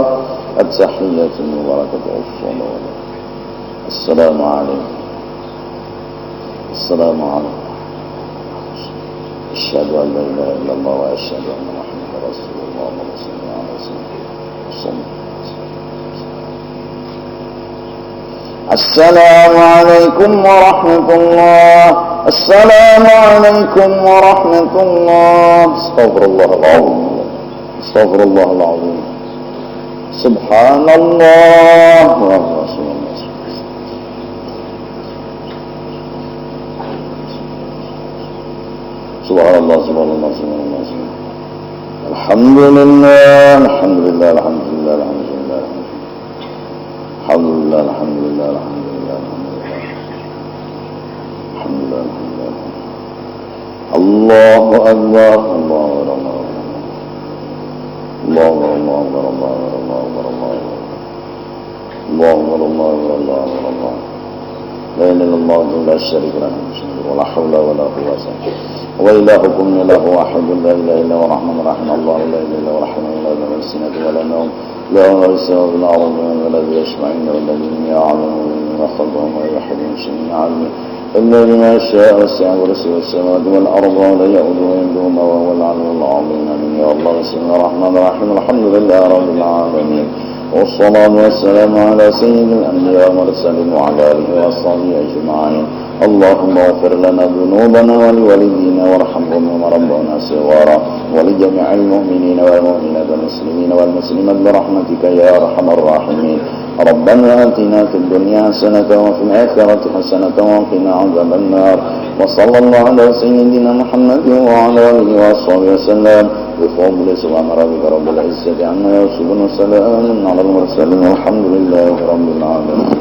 التحية المباركة والصلاة. السلام عليكم. السلام عليكم. أشهد أن لا إله إلا الله وأشهد أن محمدا رسول الله. اللهم صل على سيدنا محمد. Assalamualaikum warahmatullah. Assalamualaikum warahmatullah. Astaghfirullahaladzim. Astaghfirullahaladzim. Subhanallah wa Rasulullah. Subhanallah, subhanallah, subhanallah. Alhamdulillah, alhamdulillah, alhamdulillah, alhamdulillah. Alhamdulillah, alhamdulillah, alhamdulillah, alhamdulillah. Alhamdulillah, alhamdulillah. Allahu Akbar, Allahu Akbar. Allahu Akbar, Allahu Akbar, Allahu Akbar, Allahu Akbar, Allahu Akbar. La ilaha illallah la syarika lahu wa la hawla wa la quwwata wa ilahukum ilahu ahadun la ilaha illa huwa rahmanur rahim. Allah la ilaha illa huwa rahmanur rahim. La sinata wa la nawm. لا يسوى بالعرض والذي يشفعين والذين يعلمون ما خلقهم ويحد من شيء علمه الذي ما شاء وسع ورسل السماوات والأرض ولا يؤذون يمدون وهو العلي العظيم. آمين يا الله. بسم الله الرحمن الرحيم. الحمد لله رب العالمين والصلاة والسلام على سيد الأنبياء والمرسلين وعلى آله وصحبه أجمعين. اللهم اغفر لنا ذنوبنا ولوالدينا وارحمهم ومن ربنا صغارا ولجميع المؤمنين والمؤمنات والمسلمين والمسلمات برحمتك يا أرحم الراحمين. ربنا آتنا في الدنيا حسنة وفي الآخرة حسنة وقنا عذاب النار. وصلى الله على سيدنا محمد وعلى آله وصحبه وسلم. بفضل سبحان ربك رب العزة عما يصفون وسلام على المرسلين والحمد لله رب العالمين.